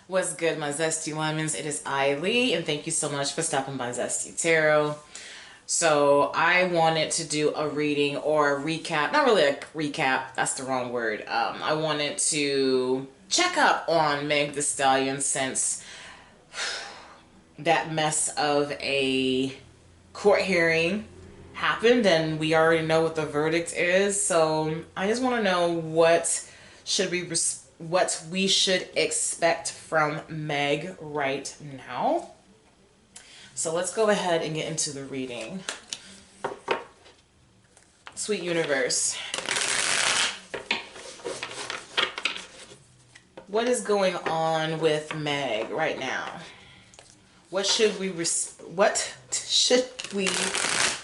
What's good, my Zesty Lemons? It is Lee, and thank you so much for stopping by Zesty Tarot. So I wanted to do a reading or a recap. Not really a recap, that's the wrong word. I wanted to check up on Meg Thee Stallion since that mess of a court hearing happened and we already know what the verdict is. So I just want to know should we what we should expect from Meg right now. So let's go ahead and get into the reading. Sweet universe, what is going on with Meg right now? What should we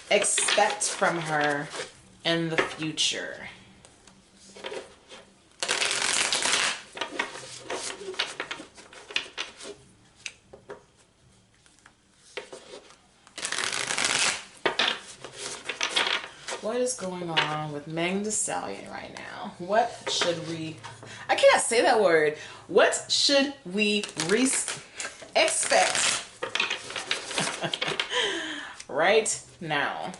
expect from her in the future? What is going on with Meg Thee Stallion right now? What should we... I cannot say that word. What should we expect right now?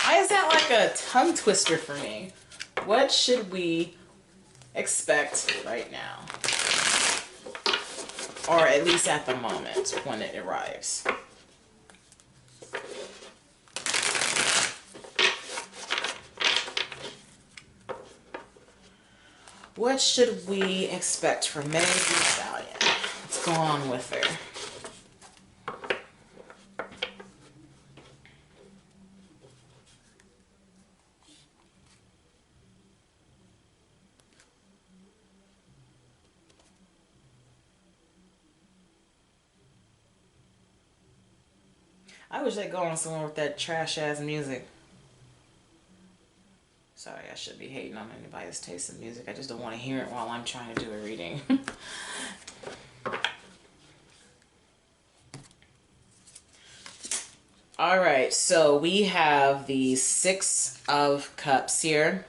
Why is that like a tongue twister for me? What should we expect right now? Or at least at the moment when it arrives. What should we expect from Meg Thee Stallion? What's going on with her? I wish they'd go on somewhere with that trash ass music. Sorry, I should be hating on anybody's taste in music. I just don't want to hear it while I'm trying to do a reading. Alright, so we have the Six of Cups here.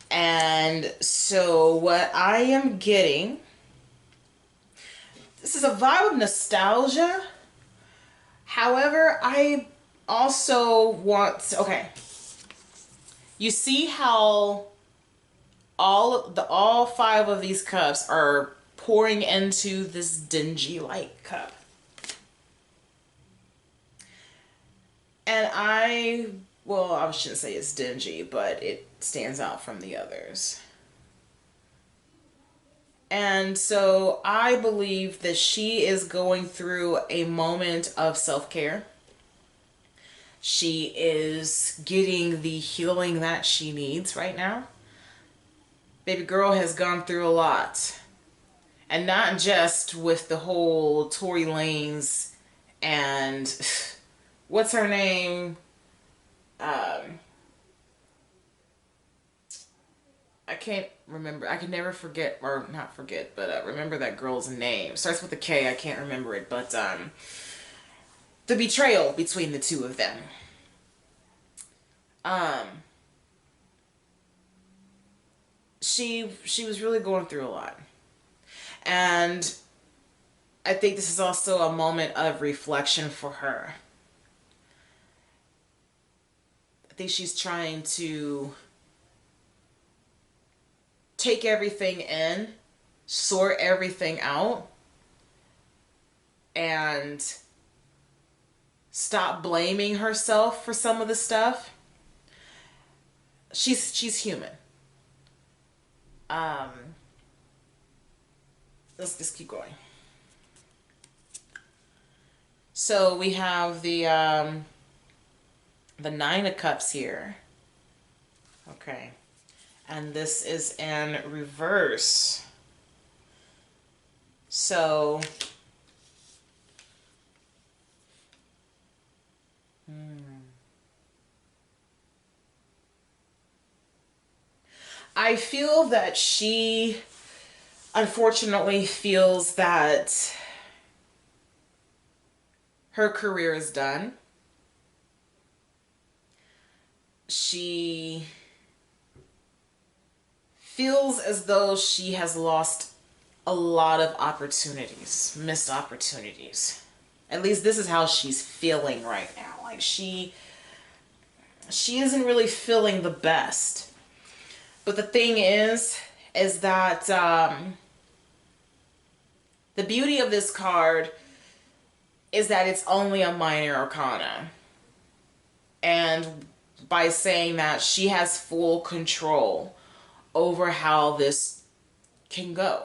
And so what I am getting, this is a vibe of nostalgia. However, I also want, okay. You see how all five of these cups are pouring into this dingy light cup. And I shouldn't say it's dingy, but it stands out from the others. And so I believe that she is going through a moment of self-care. She is getting the healing that she needs right now. Baby girl has gone through a lot. And not just with the whole Tory Lanez and what's her name? I can't remember. I can never forget, or not forget, but remember that girl's name. Starts with a K. I can't remember it, but the betrayal between the two of them. She was really going through a lot. And I think this is also a moment of reflection for her. I think she's trying to take everything in, sort everything out, and stop blaming herself for some of the stuff. She's human. Let's just keep going. So we have the Nine of Cups here. Okay. And this is in reverse. So I feel that she unfortunately feels that her career is done. She feels as though she has lost a lot of opportunities, missed opportunities. At least this is how she's feeling right now. Like she isn't really feeling the best. But the thing is that the beauty of this card is that it's only a minor arcana. And by saying that, she has full control over how this can go.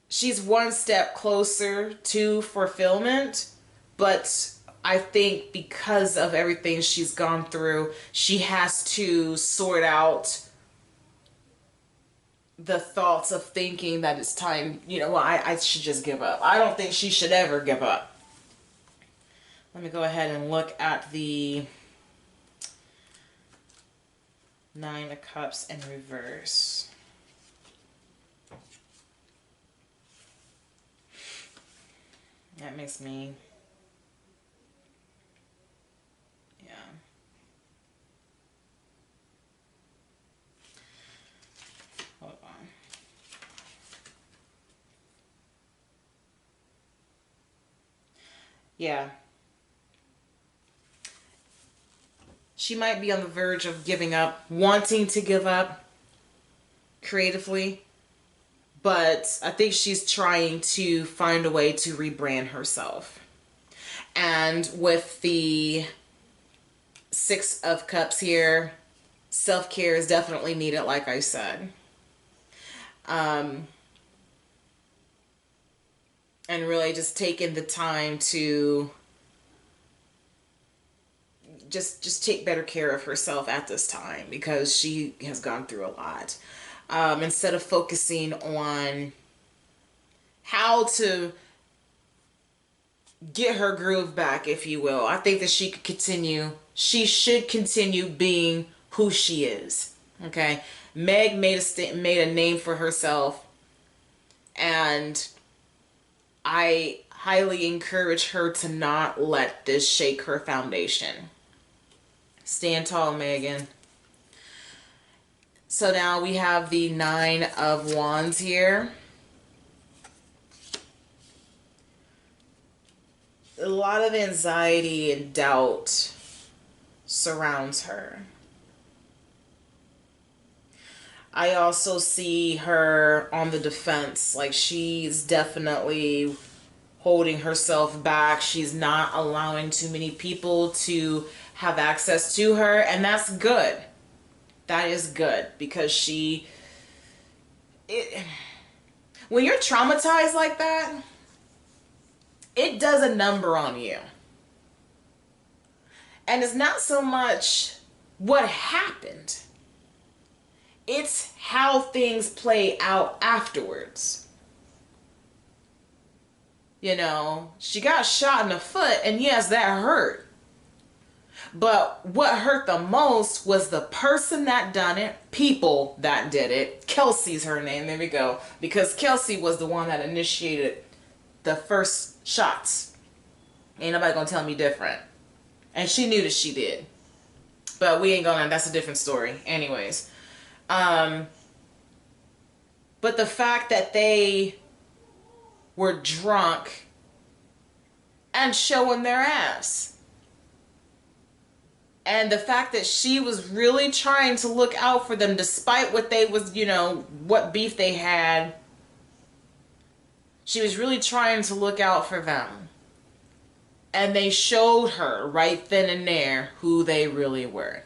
She's one step closer to fulfillment, but I think because of everything she's gone through, she has to sort out the thoughts of thinking that it's time, you know, well, I should just give up. I don't think she should ever give up. Let me go ahead and look at the Nine of Cups in reverse. That makes me, yeah. Hold on. Yeah. She might be on the verge of giving up, wanting to give up creatively, but I think she's trying to find a way to rebrand herself. And with the Six of Cups here, self-care is definitely needed, like I said. And really just taking the time to just take better care of herself at this time, because she has gone through a lot. Instead of focusing on how to get her groove back, if you will, I think that she should continue being who she is. Okay, Meg made a name for herself, and I highly encourage her to not let this shake her foundation. Stand tall, Megan. So now we have the Nine of Wands here. A lot of anxiety and doubt surrounds her. I also see her on the defense. Like, she's definitely holding herself back. She's not allowing too many people to have access to her, and that's good. That is good, because when you're traumatized like that, it does a number on you. And it's not so much what happened, it's how things play out afterwards. You know, she got shot in the foot, and yes, that hurt. But what hurt the most was the person that done it, people that did it. Kelsey's her name, there we go. Because Kelsey was the one that initiated the first shots. Ain't nobody gonna tell me different. And she knew that she did. But we ain't gonna, that's a different story. Anyways. But the fact that they were drunk and showing their ass. And the fact that she was really trying to look out for them despite what they was, you know, what beef they had. She was really trying to look out for them. And they showed her right then and there who they really were.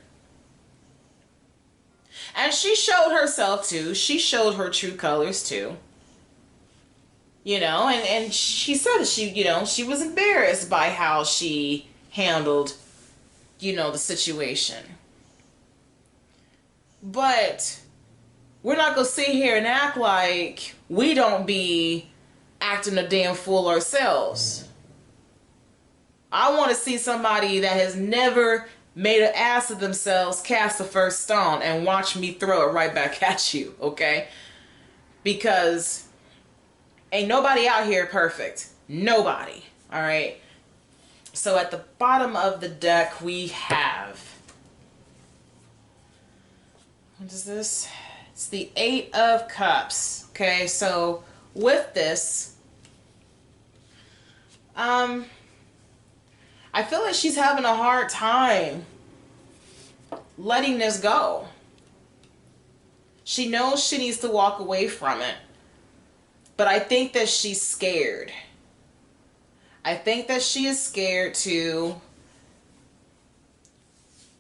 And she showed herself too. She showed her true colors too. You know, and she said that she was embarrassed by how she handled, you know, the situation. But we're not gonna sit here and act like we don't be acting a damn fool ourselves. I want to see somebody that has never made an ass of themselves cast the first stone and watch me throw it right back at you, okay? Because ain't nobody out here perfect. Nobody, all right? So at the bottom of the deck, we have, what is this? It's the Eight of Cups. Okay, so with this, I feel like she's having a hard time letting this go. She knows she needs to walk away from it, but I think that she's scared. I think that she is scared to,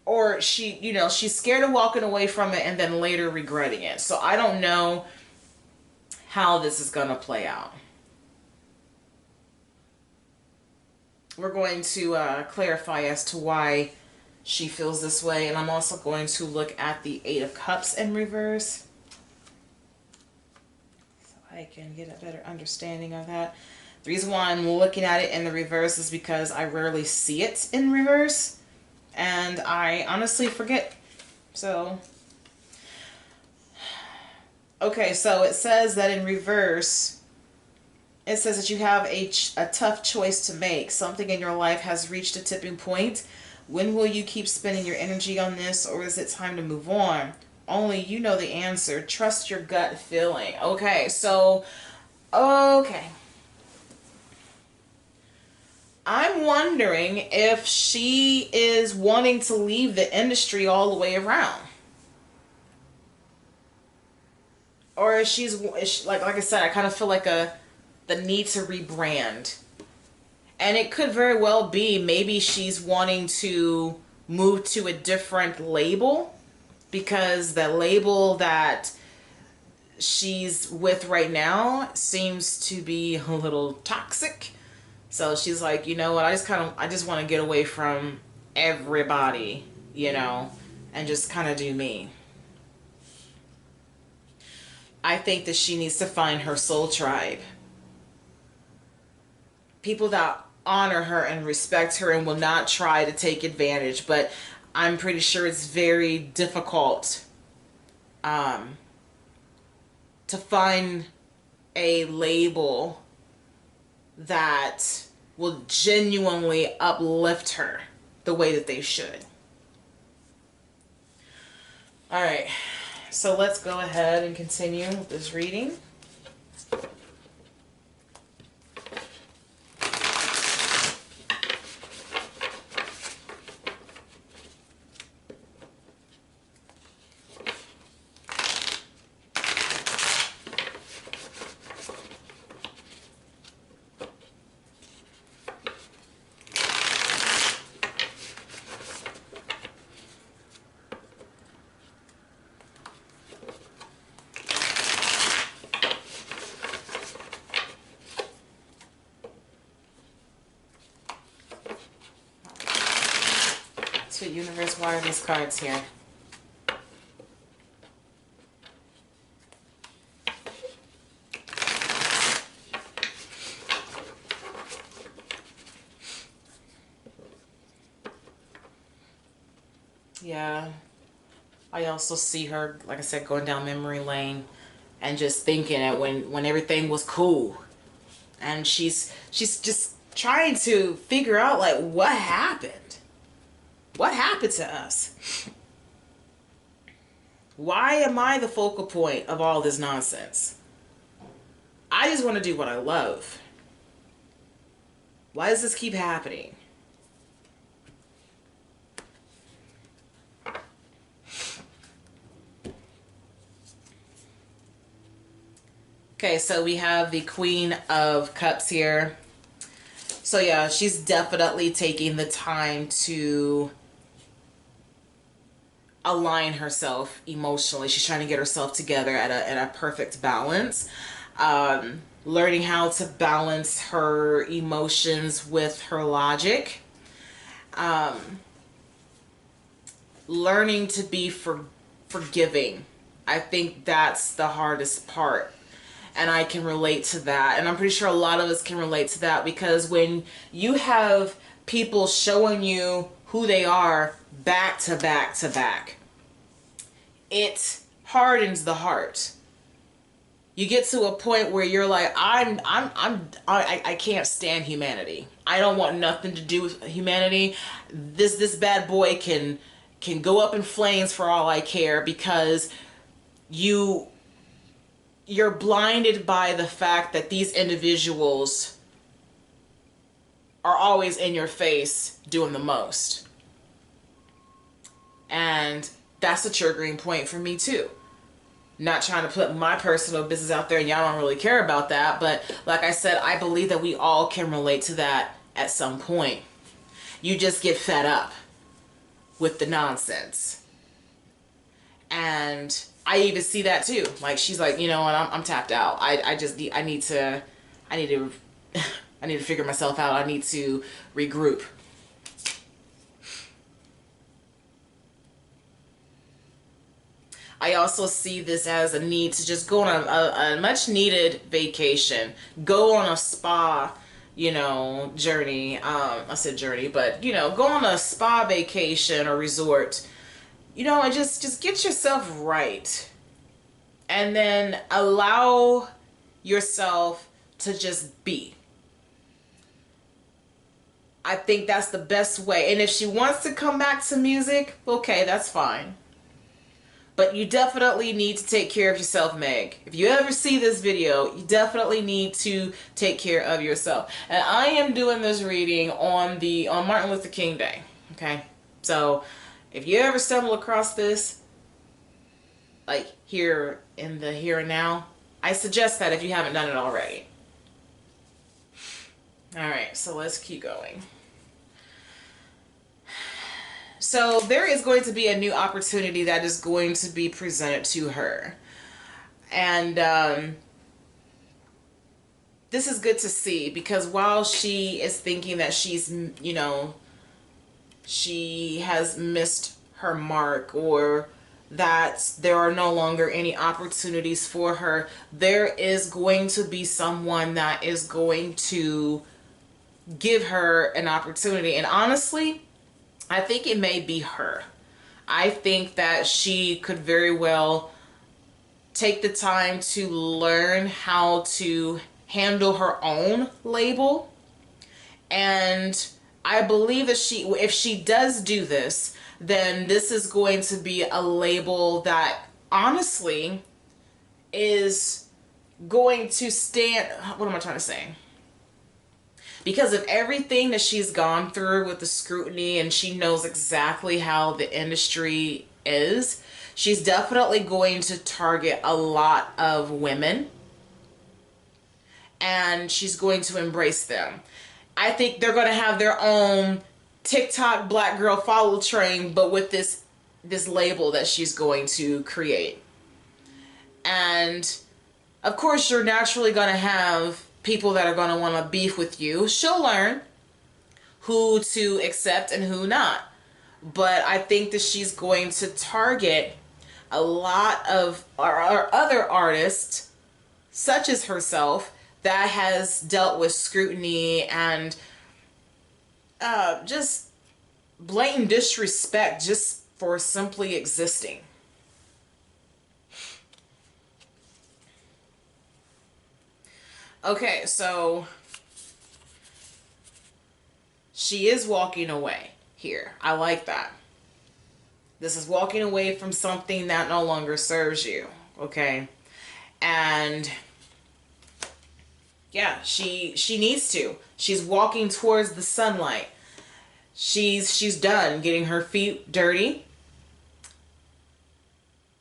or she, you know, she's scared of walking away from it and then later regretting it. So I don't know how this is going to play out. We're going to clarify as to why she feels this way, and I'm also going to look at the Eight of Cups in reverse so I can get a better understanding of that. The reason why I'm looking at it in the reverse is because I rarely see it in reverse, and I honestly forget. So, okay, so it says that in reverse, it says that you have a tough choice to make. Something in your life has reached a tipping point. When will you keep spending your energy on this, or is it time to move on? Only you know the answer. Trust your gut feeling. Okay, so, okay. I'm wondering if she is wanting to leave the industry all the way around. Or is she, like I said, I kind of feel like the need to rebrand. And it could very well be maybe she's wanting to move to a different label, because the label that she's with right now seems to be a little toxic. So she's like, you know what, I just want to get away from everybody, you know, and just kind of do me. I think that she needs to find her soul tribe. People that honor her and respect her and will not try to take advantage. But I'm pretty sure it's very difficult to find a label that will genuinely uplift her the way that they should. All right, so let's go ahead and continue with this reading. So universe, why are these cards here? Yeah, I also see her, like I said, going down memory lane and just thinking that when everything was cool, and she's just trying to figure out, like, what happened. What happened to us? Why am I the focal point of all this nonsense? I just want to do what I love. Why does this keep happening? Okay, so we have the Queen of Cups here. So yeah, she's definitely taking the time to align herself emotionally. She's trying to get herself together at a perfect balance. Learning how to balance her emotions with her logic. Learning to be forgiving. I think that's the hardest part. And I can relate to that. And I'm pretty sure a lot of us can relate to that, because when you have people showing you who they are back to back to back, it hardens the heart. You get to a point where you're like, I can't stand humanity. I don't want nothing to do with humanity. This bad boy can go up in flames for all I care, because you you're blinded by the fact that these individuals are always in your face doing the most. And that's a triggering point for me too. Not trying to put my personal business out there, and y'all don't really care about that, but like I said, I believe that we all can relate to that at some point. You just get fed up with the nonsense. And I even see that too. Like, she's like, you know what, I'm tapped out. I need to I need to figure myself out. I need to regroup. I also see this as a need to just go on a much needed vacation. Go on a spa, you know, journey. I said journey, but, you know, go on a spa vacation or resort, you know, and just get yourself right. And then allow yourself to just be. I think that's the best way. And if she wants to come back to music, okay, that's fine. But you definitely need to take care of yourself, Meg. If you ever see this video, you definitely need to take care of yourself. And I am doing this reading on Martin Luther King Day. Okay? So if you ever stumble across this, like here in the here and now, I suggest that if you haven't done it already. Alright, so let's keep going. So there is going to be a new opportunity that is going to be presented to her. And this is good to see, because while she is thinking that she's, you know, she has missed her mark, or that there are no longer any opportunities for her, there is going to be someone that is going to give her an opportunity. And honestly, I think it may be her. I think that she could very well take the time to learn how to handle her own label. And I believe that if she does do this, then this is going to be a label that honestly is going to stand, what am I trying to say? Because of everything that she's gone through with the scrutiny, and she knows exactly how the industry is, she's definitely going to target a lot of women, and she's going to embrace them. I think they're going to have their own TikTok black girl follow train, but with this label that she's going to create. And of course, you're naturally going to have people that are going to want to beef with you. She'll learn who to accept and who not. But I think that she's going to target a lot of our other artists, such as herself, that has dealt with scrutiny and just blatant disrespect just for simply existing. Okay, so she is walking away here. I like that. This is walking away from something that no longer serves you, okay? And yeah, she needs to. She's walking towards the sunlight. She's done getting her feet dirty.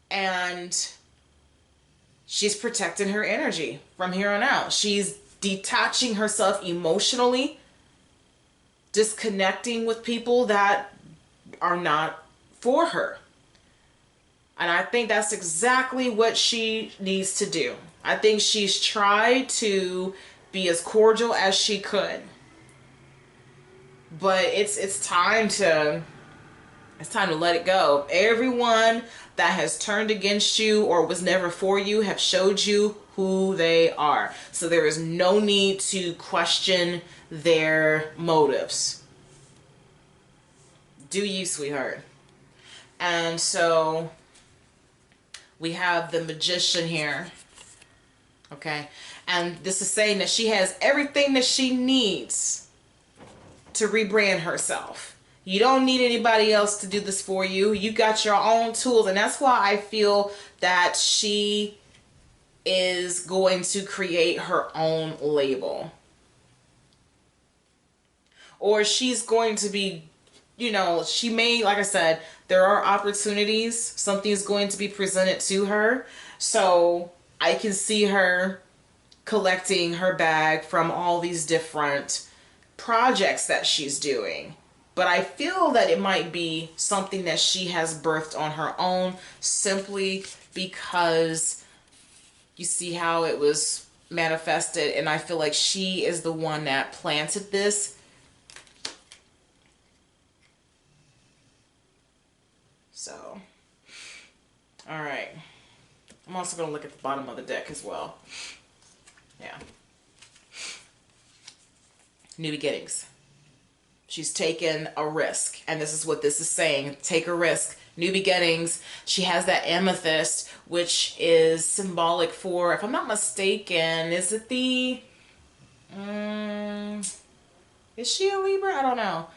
And she's protecting her energy from here on out. She's detaching herself emotionally, disconnecting with people that are not for her. And I think that's exactly what she needs to do. I think she's tried to be as cordial as she could. But it's time to let it go. Everyone that has turned against you or was never for you have showed you who they are. So there is no need to question their motives. Do you, sweetheart? And so we have the Magician here. Okay? And this is saying that she has everything that she needs to rebrand herself. You don't need anybody else to do this for you. You got your own tools. And that's why I feel that she is going to create her own label. Or she's going to be, you know, she may, like I said, there are opportunities. Something's going to be presented to her. So I can see her collecting her bag from all these different projects that she's doing. But I feel that it might be something that she has birthed on her own, simply because you see how it was manifested, and I feel like she is the one that planted this. So, all right. I'm also going to look at the bottom of the deck as well. Yeah. New beginnings. She's taken a risk, and this is what this is saying. Take a risk. New beginnings. She has that amethyst, which is symbolic for, if I'm not mistaken, is it the... is she a Libra? I don't know.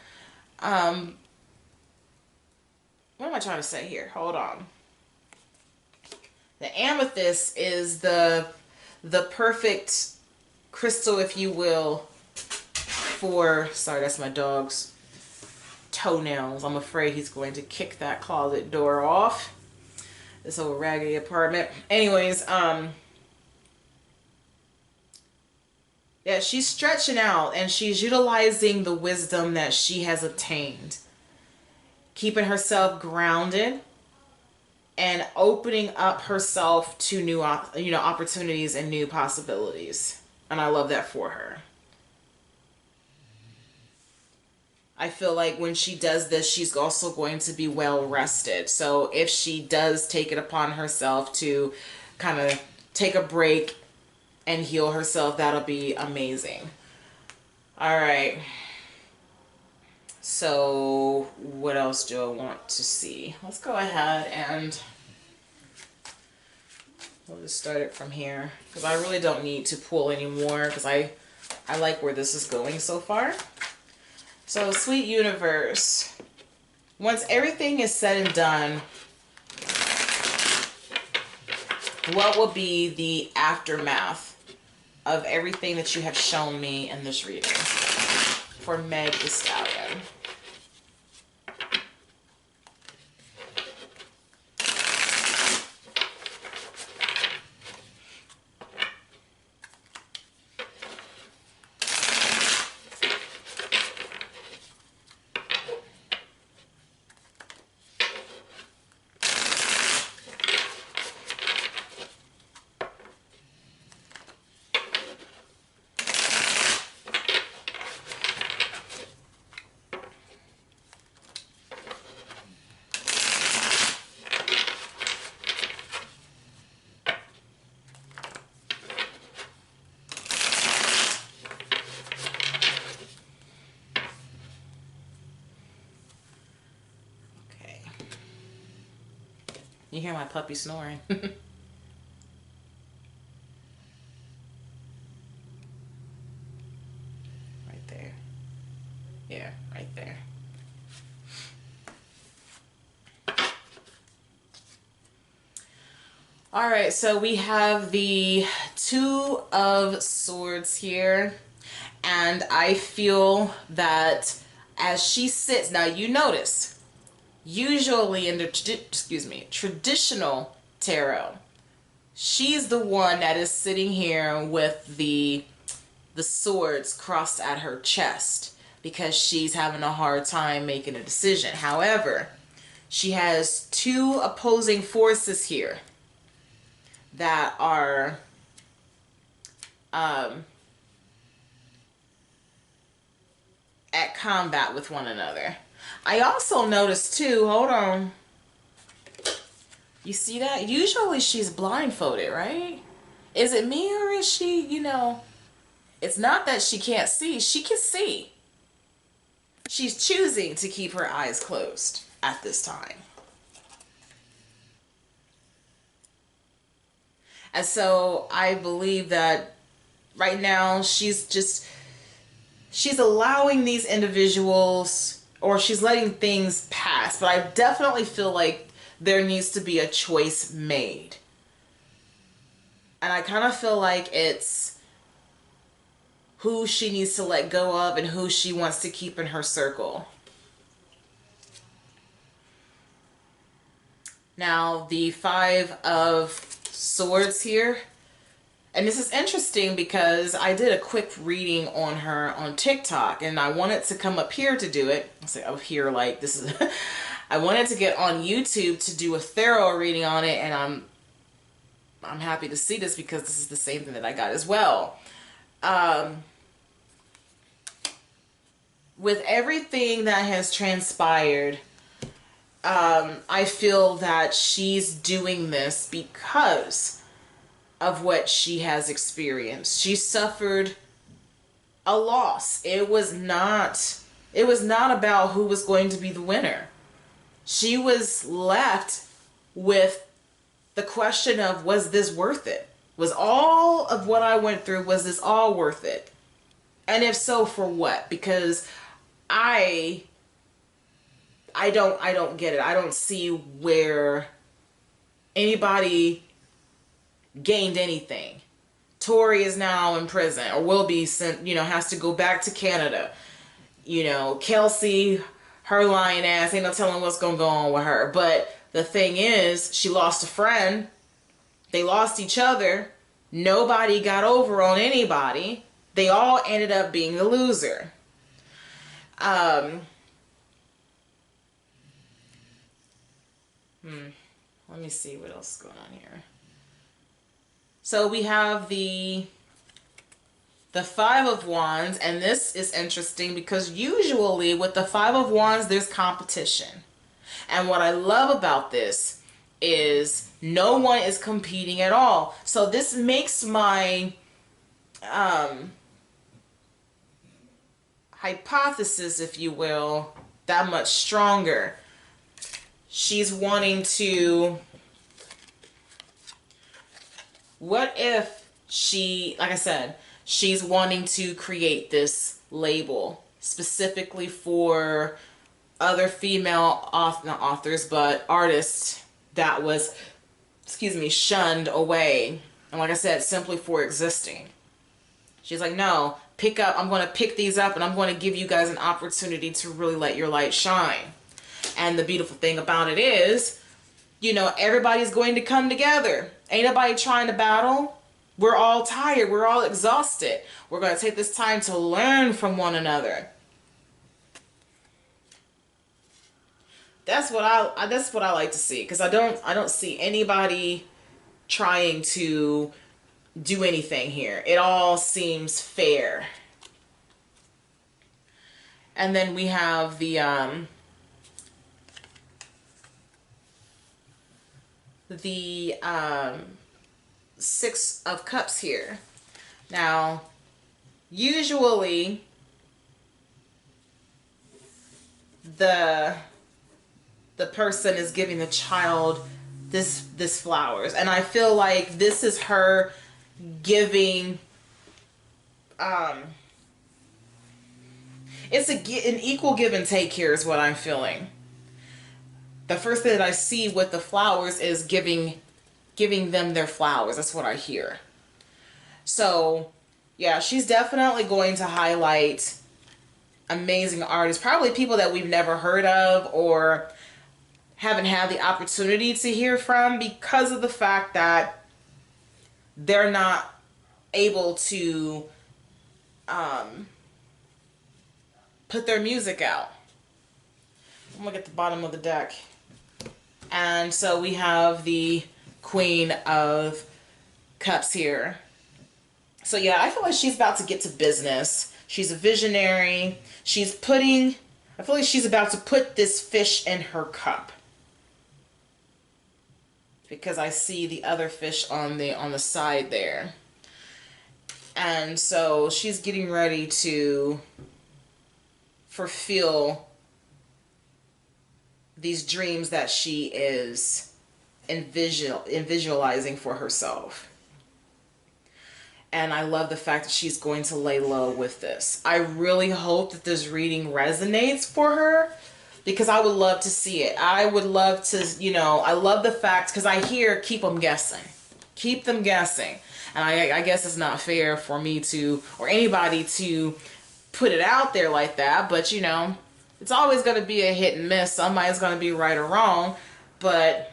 What am I trying to say here? Hold on. The amethyst is the perfect crystal, if you will, for... Sorry, that's my dog's toenails. I'm afraid he's going to kick that closet door off. This old raggedy apartment. Anyways, yeah, she's stretching out and she's utilizing the wisdom that she has obtained, keeping herself grounded and opening up herself to new, opportunities and new possibilities. And I love that for her. I feel like when she does this, she's also going to be well rested. So if she does take it upon herself to kind of take a break and heal herself, that'll be amazing. All right. So what else do I want to see? Let's go ahead and we'll just start it from here, because I really don't need to pull anymore, because I like where this is going so far. So, sweet universe, once everything is said and done, what will be the aftermath of everything that you have shown me in this reading for Meg the Stallion? You hear my puppy snoring. Right there. Yeah, right there. All right, so we have the Two of Swords here. And I feel that as she sits, now you notice, usually in the traditional tarot, she's the one that is sitting here with the swords crossed at her chest because she's having a hard time making a decision. However, she has two opposing forces here that are at combat with one another. I also noticed too, hold on. You see that? Usually she's blindfolded, right? Is it me, or is she, it's not that she can't see. She can see. She's choosing to keep her eyes closed at this time. And so I believe that right now she's allowing these individuals, or she's letting things pass. But I definitely feel like there needs to be a choice made. And I kind of feel like it's who she needs to let go of and who she wants to keep in her circle. Now, the Five of Swords here. And this is interesting because I did a quick reading on her on TikTok, and I wanted to come up here to do it. I'll say up here like this is... I wanted to get on YouTube to do a thorough reading on it, and I'm happy to see this because this is the same thing that I got as well. With everything that has transpired, I feel that she's doing this because of what she has experienced. She suffered a loss. It was not about who was going to be the winner. She was left with the question of, was this worth it? Was all of what I went through, was this all worth it? And if so, for what? Because I don't get it. I don't see where anybody gained anything. Tori is now in prison, or will be sent, has to go back to Canada. Kelsey, her lying ass, ain't no telling what's gonna go on with her. But the thing is, she lost a friend. They lost each other. Nobody got over on anybody. They all ended up being the loser. Let me see what else is going on here. So we have the Five of Wands, and this is interesting because usually with the Five of Wands, there's competition. And what I love about this is no one is competing at all. So this makes my hypothesis, if you will, that much stronger. She's wanting to... What if she, like I said, she's wanting to create this label specifically for other female, not authors, but artists that was, shunned away. And like I said, simply for existing. She's like, no, pick up, I'm going to pick these up and I'm going to give you guys an opportunity to really let your light shine. And the beautiful thing about it is, everybody's going to come together. Ain't nobody trying to battle. We're all tired. We're all exhausted. We're going to take this time to learn from one another. That's what I like to see, because I don't see anybody trying to do anything here. It all seems fair. And then we have the Six of Cups here. Now, usually the person is giving the child this flowers, and I feel like this is her giving it's an equal give and take here is what I'm feeling. The first thing that I see with the flowers is giving them their flowers. That's what I hear. So yeah, she's definitely going to highlight amazing artists, probably people that we've never heard of or haven't had the opportunity to hear from, because of the fact that they're not able to put their music out. I'm gonna get the bottom of the deck. And so we have the Queen of Cups here. So yeah, I feel like she's about to get to business. She's a visionary. I feel like she's about to put this fish in her cup, because I see the other fish on the side there. And so she's getting ready to fulfill these dreams that she is visualizing for herself. And I love the fact that she's going to lay low with this. I really hope that this reading resonates for her, because I would love to see it. I would love to, you know, I love the fact, because I hear keep them guessing. Keep them guessing. And I guess it's not fair for me to, or anybody to put it out there like that, but you know, it's always going to be a hit and miss. Somebody's going to be right or wrong. But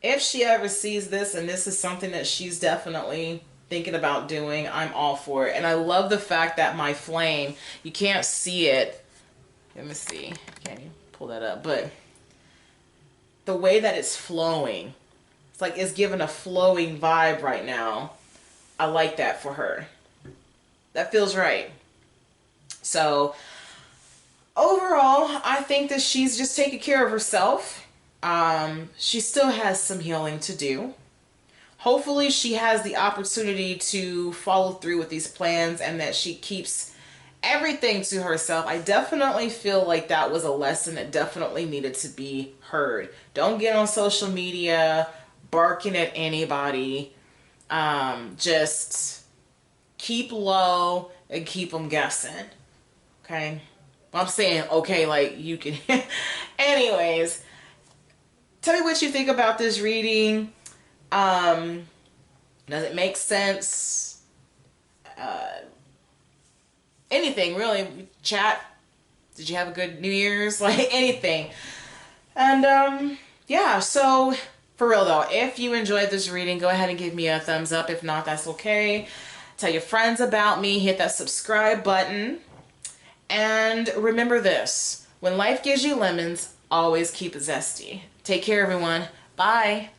if she ever sees this and this is something that she's definitely thinking about doing, I'm all for it. And I love the fact that my flame, you can't see it. Let me see. Can you pull that up? But the way that it's flowing, it's like it's giving a flowing vibe right now. I like that for her. That feels right. So overall, I think that she's just taking care of herself. She still has some healing to do. Hopefully she has the opportunity to follow through with these plans and that she keeps everything to herself. I definitely feel like that was a lesson that definitely needed to be heard. Don't get on social media barking at anybody. Just keep low and keep them guessing. Okay? I'm saying, okay, like you can. Anyways, tell me what you think about this reading. Does it make sense? Anything really. Chat. Did you have a good New Year's? Like anything. And yeah, so for real though, if you enjoyed this reading, go ahead and give me a thumbs up. If not, that's okay. Tell your friends about me. Hit that subscribe button. And remember this, when life gives you lemons, always keep it zesty. Take care, everyone. Bye.